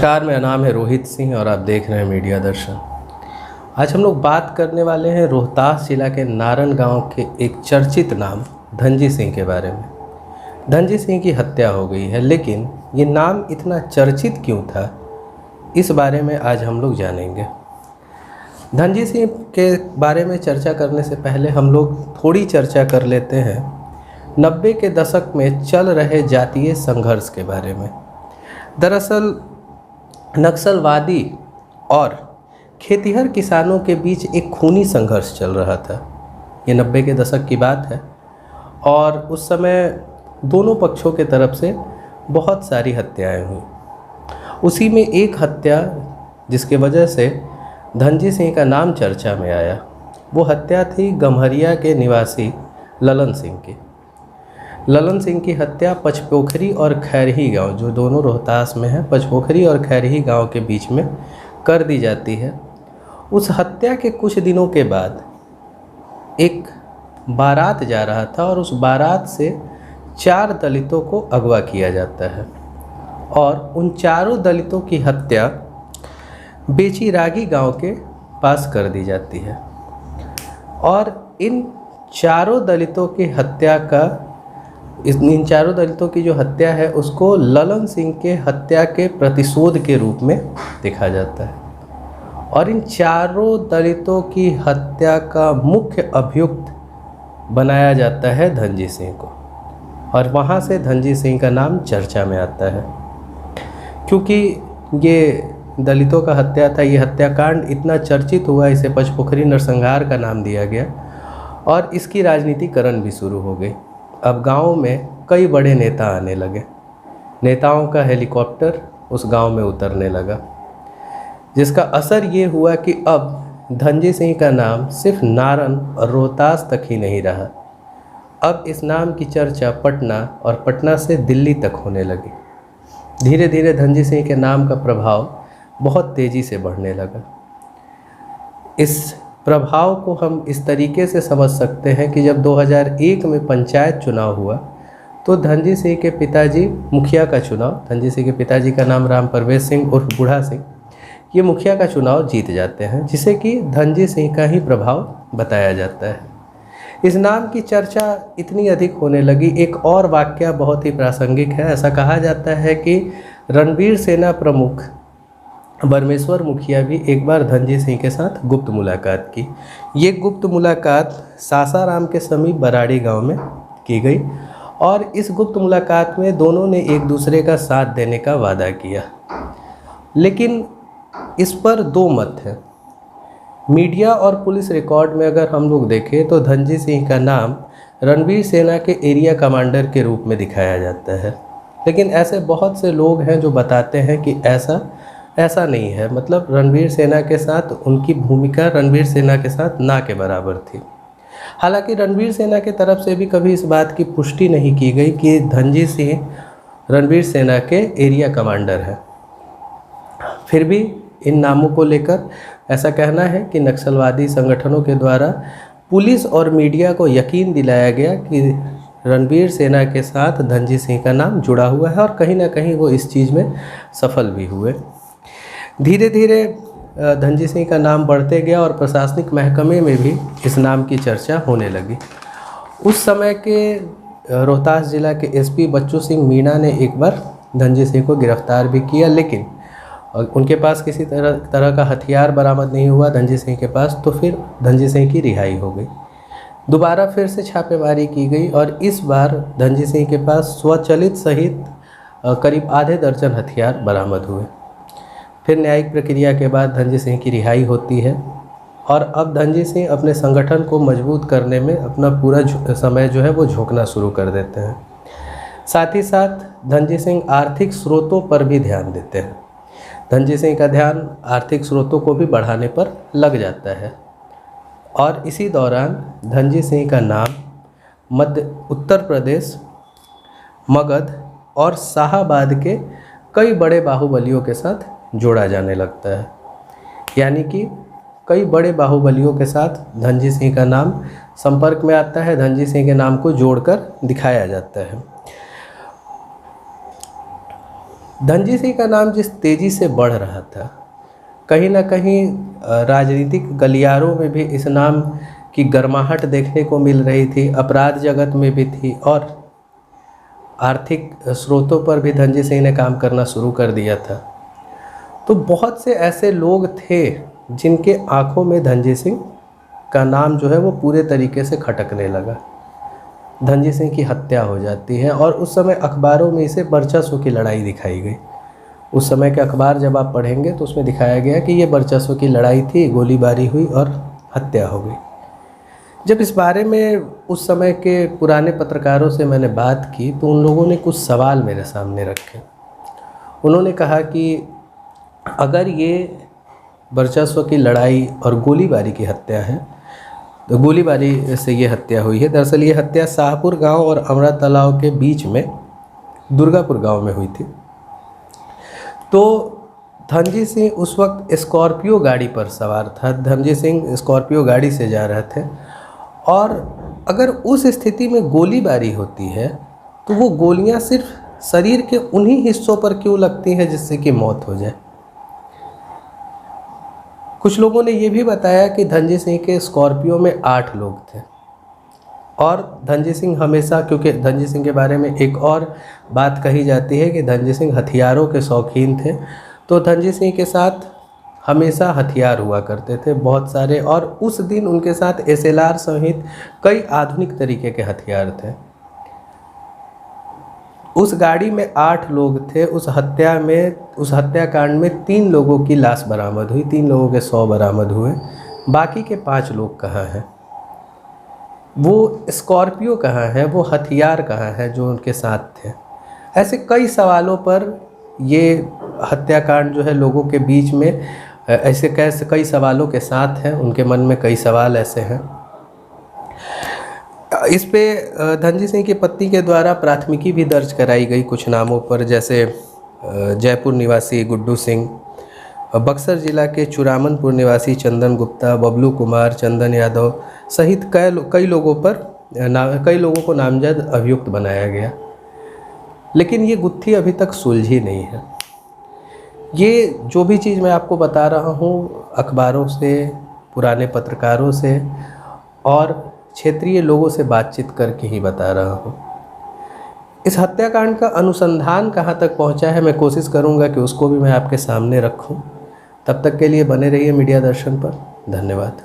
नमस्कार, मेरा नाम है रोहित सिंह और आप देख रहे हैं मीडिया दर्शन। आज हम लोग बात करने वाले हैं रोहतास जिला के नारन गांव के एक चर्चित नाम धनजी सिंह के बारे में। धनजी सिंह की हत्या हो गई है, लेकिन ये नाम इतना चर्चित क्यों था, इस बारे में आज हम लोग जानेंगे। धनजी सिंह के बारे में चर्चा करने से पहले हम लोग थोड़ी चर्चा कर लेते हैं 90 के दशक में चल रहे जातीय संघर्ष के बारे में। दरअसल नक्सलवादी और खेतिहर किसानों के बीच एक खूनी संघर्ष चल रहा था। ये 90 के दशक की बात है और उस समय दोनों पक्षों के तरफ से बहुत सारी हत्याएं हुई। उसी में एक हत्या जिसके वजह से धनजी सिंह का नाम चर्चा में आया, वो हत्या थी गम्हरिया के निवासी ललन सिंह की। ललन सिंह की हत्या पचपोखरी और खैरही गांव, जो दोनों रोहतास में है, पचपोखरी और खैरही गांव के बीच में कर दी जाती है। उस हत्या के कुछ दिनों के बाद एक बारात जा रहा था और उस बारात से 4 दलितों को अगवा किया जाता है और उन चारों दलितों की हत्या बेचीरागी गांव के पास कर दी जाती है। और इन चारों दलितों की हत्या का इन चारों दलितों की जो हत्या है उसको ललन सिंह के हत्या के प्रतिशोध के रूप में देखा जाता है। और इन चारों दलितों की हत्या का मुख्य अभियुक्त बनाया जाता है धनजी सिंह को, और वहाँ से धनजी सिंह का नाम चर्चा में आता है। क्योंकि ये दलितों का हत्या था, ये हत्याकांड इतना चर्चित हुआ, इसे पचपोखरी नरसंहार का नाम दिया गया और इसकी राजनीतिकरण भी शुरू हो गई। अब गांव में कई बड़े नेता आने लगे, नेताओं का हेलीकॉप्टर उस गांव में उतरने लगा, जिसका असर ये हुआ कि अब धनजी सिंह का नाम सिर्फ नारन और रोहतास तक ही नहीं रहा। अब इस नाम की चर्चा पटना और पटना से दिल्ली तक होने लगी। धीरे धीरे धनजी सिंह के नाम का प्रभाव बहुत तेज़ी से बढ़ने लगा। इस प्रभाव को हम इस तरीके से समझ सकते हैं कि जब 2001 में पंचायत चुनाव हुआ तो धनजी सिंह के पिताजी मुखिया का चुनाव, धनजी सिंह के पिताजी का नाम राम परवेश सिंह उर्फ बूढ़ा सिंह, ये मुखिया का चुनाव जीत जाते हैं, जिसे कि धनजी सिंह का ही प्रभाव बताया जाता है। इस नाम की चर्चा इतनी अधिक होने लगी। एक और वाकया बहुत ही प्रासंगिक है। ऐसा कहा जाता है कि रणवीर सेना प्रमुख बरमेश्वर मुखिया भी एक बार धनजी सिंह के साथ गुप्त मुलाकात की। ये गुप्त मुलाकात सासाराम के समीप बराड़ी गांव में की गई और इस गुप्त मुलाकात में दोनों ने एक दूसरे का साथ देने का वादा किया। लेकिन इस पर 2 मत हैं। मीडिया और पुलिस रिकॉर्ड में अगर हम लोग देखें तो धनजी सिंह का नाम रणवीर सेना के एरिया कमांडर के रूप में दिखाया जाता है, लेकिन ऐसे बहुत से लोग हैं जो बताते हैं कि ऐसा नहीं है। मतलब रणवीर सेना के साथ उनकी भूमिका रणवीर सेना के साथ ना के बराबर थी। हालांकि रणवीर सेना की तरफ से भी कभी इस बात की पुष्टि नहीं की गई कि धनजी सिंह रणवीर सेना के एरिया कमांडर हैं। फिर भी इन नामों को लेकर ऐसा कहना है कि नक्सलवादी संगठनों के द्वारा पुलिस और मीडिया को यकीन दिलाया गया कि रणवीर सेना के साथ धनजी सिंह का नाम जुड़ा हुआ है और कहीं ना कहीं वो इस चीज़ में सफल भी हुए। धीरे धीरे धनजी सिंह का नाम बढ़ते गया और प्रशासनिक महकमे में भी इस नाम की चर्चा होने लगी। उस समय के रोहतास जिला के एसपी बच्चू सिंह मीणा ने एक बार धनजी सिंह को गिरफ्तार भी किया, लेकिन उनके पास किसी तरह का हथियार बरामद नहीं हुआ धनजी सिंह के पास, तो फिर धनजी सिंह की रिहाई हो गई। दोबारा फिर से छापेमारी की गई और इस बार धनजी सिंह के पास स्वचलित सहित करीब आधे दर्जन हथियार बरामद हुए। फिर न्यायिक प्रक्रिया के बाद धनजी सिंह की रिहाई होती है और अब धनजी सिंह अपने संगठन को मजबूत करने में अपना पूरा समय जो है वो झोंकना शुरू कर देते हैं। साथ ही साथ धनजी सिंह आर्थिक स्रोतों पर भी ध्यान देते हैं। धनजी सिंह का ध्यान आर्थिक स्रोतों को भी बढ़ाने पर लग जाता है और इसी दौरान धनजी सिंह का नाम उत्तर प्रदेश, मगध और शाहाबाद के कई बड़े बाहुबलियों के साथ जोड़ा जाने लगता है। यानी कि कई बड़े बाहुबलियों के साथ धनजी सिंह का नाम संपर्क में आता है, धनजी सिंह के नाम को जोड़कर दिखाया जाता है। धनजी सिंह का नाम जिस तेज़ी से बढ़ रहा था, कहीं ना कहीं राजनीतिक गलियारों में भी इस नाम की गर्माहट देखने को मिल रही थी, अपराध जगत में भी थी और आर्थिक स्रोतों पर भी धनजी सिंह ने काम करना शुरू कर दिया था। तो बहुत से ऐसे लोग थे जिनके आंखों में धनजी सिंह का नाम जो है वो पूरे तरीके से खटकने लगा। धनजी सिंह की हत्या हो जाती है और उस समय अखबारों में इसे वर्चस्व की लड़ाई दिखाई गई। उस समय के अखबार जब आप पढ़ेंगे तो उसमें दिखाया गया कि ये वर्चस्व की लड़ाई थी, गोलीबारी हुई और हत्या हो गई। जब इस बारे में उस समय के पुराने पत्रकारों से मैंने बात की तो उन लोगों ने कुछ सवाल मेरे सामने रखे। उन्होंने कहा कि अगर ये वर्चस्व की लड़ाई और गोलीबारी की हत्या है तो गोलीबारी से ये हत्या हुई है। दरअसल ये हत्या शाहपुर गांव और अमरा तालाब के बीच में दुर्गापुर गांव में हुई थी। तो धनजी सिंह उस वक्त स्कॉर्पियो गाड़ी पर सवार था। धनजी सिंह स्कॉर्पियो गाड़ी से जा रहे थे और अगर उस स्थिति में गोलीबारी होती है तो वो गोलियां सिर्फ शरीर के उन्हीं हिस्सों पर क्यों लगती हैं जिससे कि मौत हो जाए। कुछ लोगों ने ये भी बताया कि धनजी सिंह के स्कॉर्पियो में 8 लोग थे और धनजी सिंह हमेशा, क्योंकि धनजी सिंह के बारे में एक और बात कही जाती है कि धनजी सिंह हथियारों के शौकीन थे, तो धनजी सिंह के साथ हमेशा हथियार हुआ करते थे बहुत सारे और उस दिन उनके साथ SLR सहित कई आधुनिक तरीके के हथियार थे। उस गाड़ी में 8 लोग थे। उस हत्याकांड में 3 लोगों की लाश बरामद हुई, 3 लोगों के शव बरामद हुए। बाकी के 5 लोग कहाँ हैं? वो स्कॉर्पियो कहाँ है? वो हथियार कहाँ है जो उनके साथ थे? ऐसे कई सवालों पर ये हत्याकांड जो है लोगों के बीच में ऐसे कई सवालों के साथ हैं। उनके मन में कई सवाल ऐसे हैं। इस पे धनजी सिंह की पत्नी के द्वारा प्राथमिकी भी दर्ज कराई गई कुछ नामों पर, जैसे जयपुर निवासी गुड्डू सिंह, बक्सर जिला के चुरामनपुर निवासी चंदन गुप्ता, बबलू कुमार, चंदन यादव सहित कई लोगों को नामजद अभियुक्त बनाया गया। लेकिन ये गुत्थी अभी तक सुलझी नहीं है। ये जो भी चीज़ मैं आपको बता रहा हूँ अखबारों से, पुराने पत्रकारों से और क्षेत्रीय लोगों से बातचीत करके ही बता रहा हूँ। इस हत्याकांड का अनुसंधान कहाँ तक पहुँचा है मैं कोशिश करूँगा कि उसको भी मैं आपके सामने रखूँ। तब तक के लिए बने रहिए मीडिया दर्शन पर। धन्यवाद।